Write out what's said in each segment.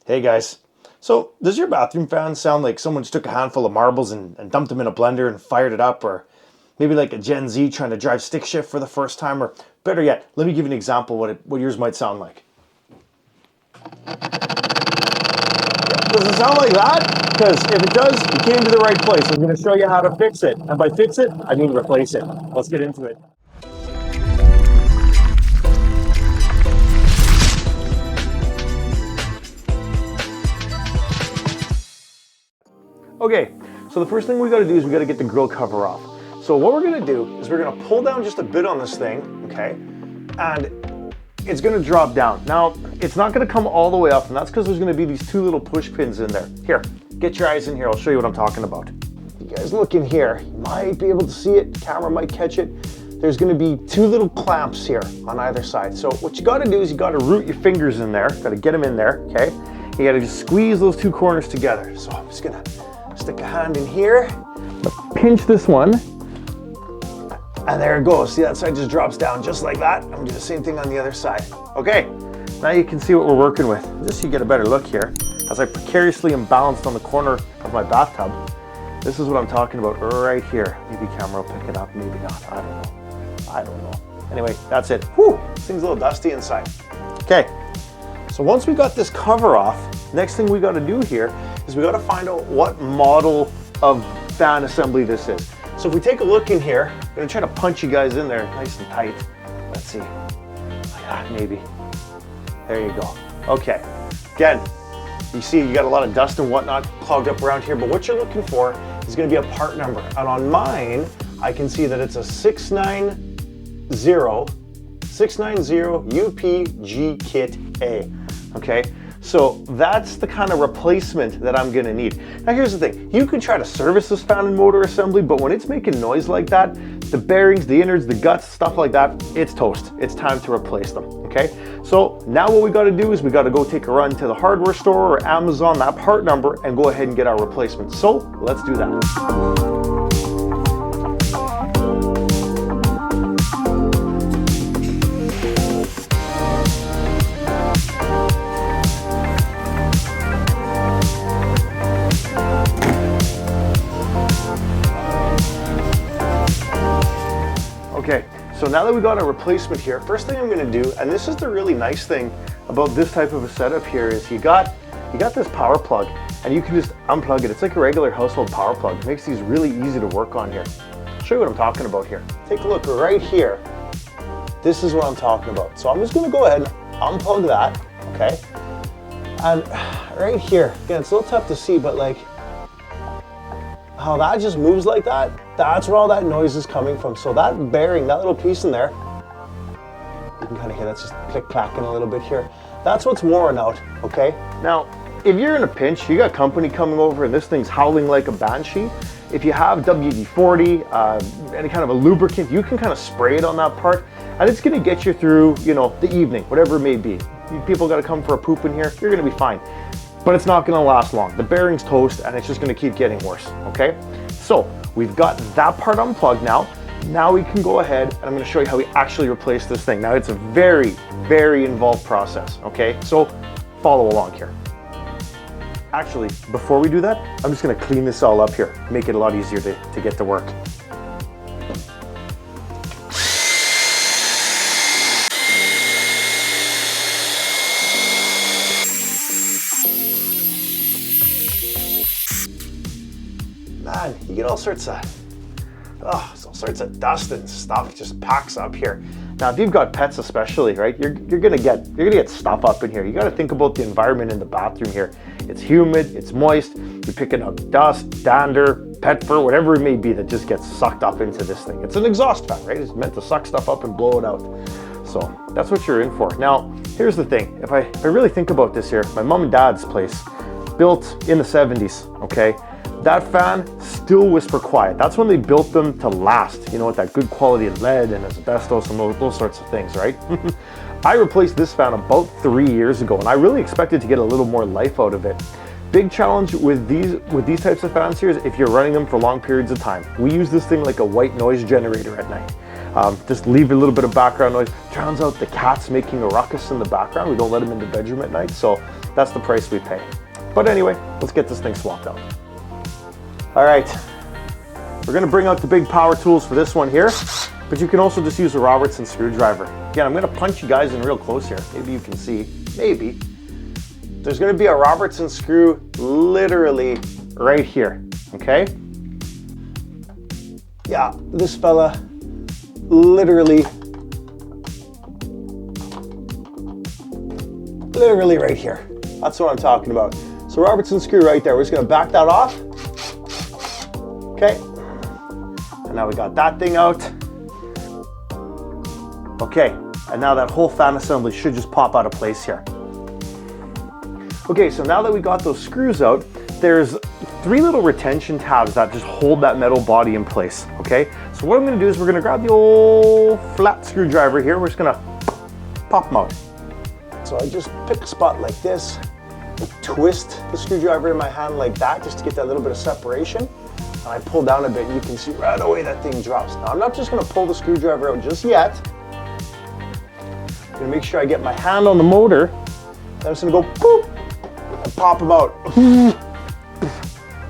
Hey guys. So, does your bathroom fan sound like someone just took a handful of marbles and dumped them in a blender and fired it up? Or maybe like a Gen Z trying to drive stick shift for the first time? Or better yet, let me give you an example what yours might sound like. Does it sound like that? Because if it does, you came to the right place. I'm going to show you how to fix it. And by fix it, I mean replace it. Let's get into it. Okay, so the first thing we got to do is we got to get the grill cover off. So what we're going to do is we're going to pull down just a bit on this thing, okay? And it's going to drop down. Now, it's not going to come all the way up, and that's because there's going to be these two little push pins in there. Here, get your eyes in here. I'll show you what I'm talking about. You guys look in here. You might be able to see it. The camera might catch it. There's going to be two little clamps here on either side. So what you got to do is you got to root your fingers in there. Got to get them in there, okay? You got to just squeeze those two corners together. So I'm just going to stick a hand in here, pinch this one, and there it goes. See, that side just drops down just like that. I'm gonna do the same thing on the other side. Okay, now you can see what we're working with. Just so you get a better look here, as I precariously am balanced on the corner of my bathtub, this is what I'm talking about right here. Maybe camera will pick it up, maybe not, I don't know. Anyway, that's it. Whew, this thing's a little dusty inside. Okay, so once we got this cover off, next thing we gotta do here is we gotta find out what model of fan assembly this is. So if we take a look in here, I'm gonna try to punch you guys in there nice and tight. Let's see, like that maybe. There you go. Okay, again, you see you got a lot of dust and whatnot clogged up around here, but what you're looking for is gonna be a part number. And on mine, I can see that it's a 690 UPG Kit A, okay? So that's the kind of replacement that I'm gonna need. Now here's the thing, you can try to service this fan and motor assembly, but when it's making noise like that, the bearings, the innards, the guts, stuff like that, it's toast. It's time to replace them, okay? So now what we gotta do is we gotta go take a run to the hardware store or Amazon, that part number, and go ahead and get our replacement. So let's do that. Okay, so now that we got a replacement here, first thing I'm gonna do, and this is the really nice thing about this type of a setup here, is you got this power plug, and you can just unplug it. It's like a regular household power plug. It makes these really easy to work on here. I'll show you what I'm talking about here. Take a look right here. This is what I'm talking about. So I'm just gonna go ahead and unplug that, okay? And right here, again, it's a little tough to see, but like, how that just moves like that, that's where all that noise is coming from. So that bearing, that little piece in there, you can kind of hear that's just click-clacking a little bit here. That's what's worn out, okay? Now, if you're in a pinch, you got company coming over and this thing's howling like a banshee, if you have WD-40, any kind of a lubricant, you can kind of spray it on that part, and it's gonna get you through, you know, the evening, whatever it may be. People gotta come for a poop in here, you're gonna be fine. But it's not gonna last long. The bearing's toast and it's just gonna keep getting worse, okay? So we've got that part unplugged now. Now we can go ahead and I'm gonna show you how we actually replace this thing. Now it's a very, very involved process, okay? So follow along here. Actually, before we do that, I'm just gonna clean this all up here, make it a lot easier to get to work. Man, you get all sorts of dust and stuff just packs up here. Now, if you've got pets especially, right, you're gonna get stuff up in here. You gotta think about the environment in the bathroom here. It's humid, it's moist, you're picking up dust, dander, pet fur, whatever it may be that just gets sucked up into this thing. It's an exhaust fan, right? It's meant to suck stuff up and blow it out. So that's what you're in for. Now, here's the thing. If I really think about this here, my mom and dad's place, built in the 70s, okay? That fan still whisper quiet. That's when they built them to last, you know, with that good quality lead and asbestos and those sorts of things, right? I replaced this fan about 3 years ago, and I really expected to get a little more life out of it. Big challenge with these types of fans here is if you're running them for long periods of time. We use this thing like a white noise generator at night. Just leave a little bit of background noise, drowns out the cats making a ruckus in the background. We don't let them in the bedroom at night, so that's the price we pay. But anyway, let's get this thing swapped out. All right, we're gonna bring out the big power tools for this one here, but you can also just use a Robertson screwdriver. Again, I'm gonna punch you guys in real close here. Maybe you can see, maybe. There's gonna be a Robertson screw literally right here, okay? Yeah, this fella literally right here. That's what I'm talking about. So Robertson screw right there. We're just gonna back that off. Okay. And now we got that thing out. Okay, and now that whole fan assembly should just pop out of place here. Okay, so now that we got those screws out, there's 3 little retention tabs that just hold that metal body in place, okay? So what I'm gonna do is we're gonna grab the old flat screwdriver here. We're just gonna pop them out. So I just pick a spot like this, twist the screwdriver in my hand like that, just to get that little bit of separation. And I pull down a bit, and you can see right away that thing drops. Now I'm not just gonna pull the screwdriver out just yet. I'm gonna make sure I get my hand on the motor. Then I'm just gonna go boop and pop them out.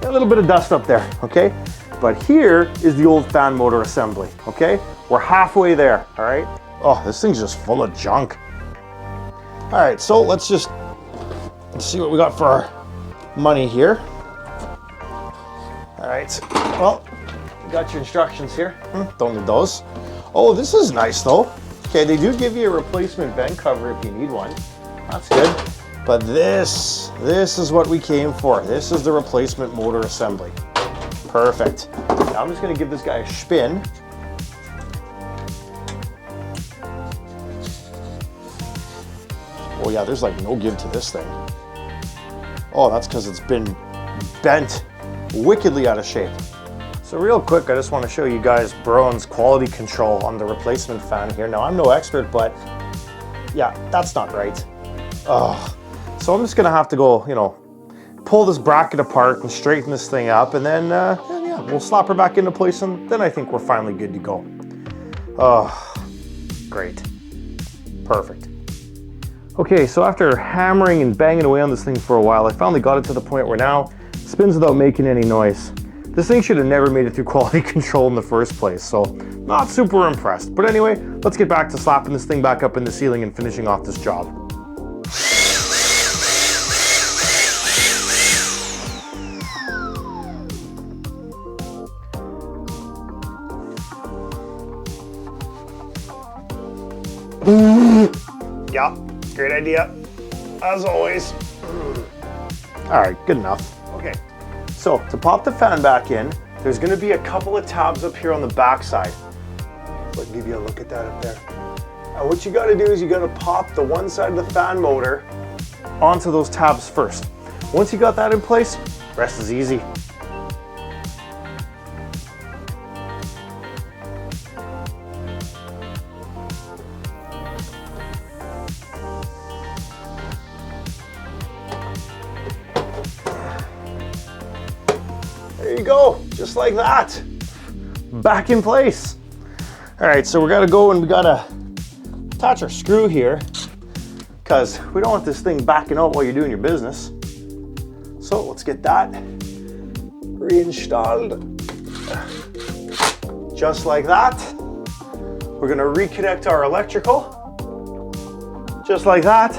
A little bit of dust up there, okay? But here is the old fan motor assembly, okay? We're halfway there, all right? Oh, this thing's just full of junk. All right, so let's see what we got for our money here. All right, well, you got your instructions here. Don't need those. Oh, this is nice though. Okay, they do give you a replacement vent cover if you need one. That's good. But this is what we came for. This is the replacement motor assembly. Perfect. Now I'm just gonna give this guy a spin. Oh yeah, there's like no give to this thing. Oh, that's because it's been bent wickedly out of shape. So real quick, I just want to show you guys Broan's quality control on the replacement fan here. Now I'm no expert, but yeah, that's not right. Ugh. So I'm just gonna have to go, pull this bracket apart and straighten this thing up, and then yeah, we'll slap her back into place, and then I think we're finally good to go. Oh, great. Perfect. Okay, so after hammering and banging away on this thing for a while, I finally got it to the point where now it spins without making any noise. This thing should have never made it through quality control in the first place, so not super impressed. But anyway, let's get back to slapping this thing back up in the ceiling and finishing off this job. Yeah, great idea, as always. All right, good enough. Okay, so to pop the fan back in, there's gonna be a couple of tabs up here on the back side. So I'll give you a look at that up there. And what you gotta do is you gotta pop the one side of the fan motor onto those tabs first. Once you got that in place, rest is easy. There you go, just like that. Back in place. All right, so we gotta go and we gotta attach our screw here because we don't want this thing backing out while you're doing your business. So let's get that reinstalled. Just like that. We're gonna reconnect our electrical. Just like that.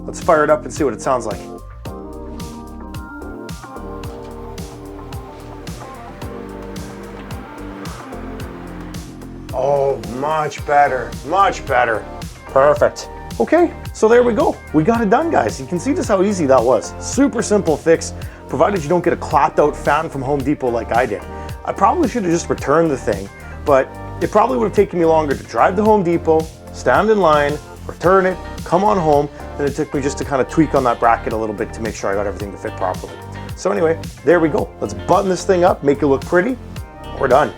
Let's fire it up and see what it sounds like. Oh, much better, much better. Perfect. Okay, so there we go. We got it done, guys. You can see just how easy that was. Super simple fix, provided you don't get a clapped out fan from Home Depot like I did. I probably should have just returned the thing, but it probably would have taken me longer to drive to Home Depot, stand in line, return it, come on home, than it took me just to kind of tweak on that bracket a little bit to make sure I got everything to fit properly. So anyway, there we go. Let's button this thing up, make it look pretty. We're done.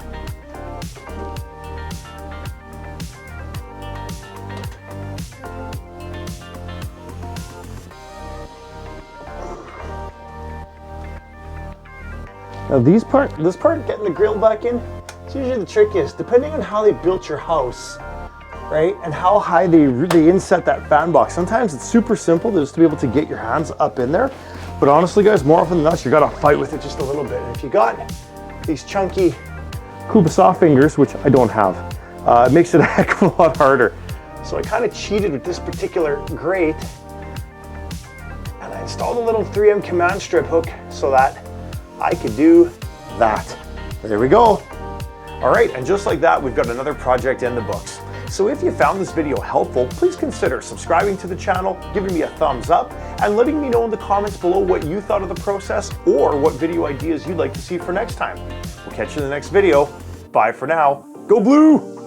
Now this part, getting the grill back in, it's usually the trickiest. Depending on how they built your house, right? And how high they inset that fan box. Sometimes it's super simple just to be able to get your hands up in there. But honestly, guys, more often than not, you gotta fight with it just a little bit. And if you got these chunky Kubasaw fingers, which I don't have, it makes it a heck of a lot harder. So I kind of cheated with this particular grate, and I installed a little 3M command strip hook so that I could do that. There we go. All right, and just like that, we've got another project in the books. So if you found this video helpful, please consider subscribing to the channel, giving me a thumbs up, and letting me know in the comments below what you thought of the process or what video ideas you'd like to see for next time. We'll catch you in the next video. Bye for now. Go Blue!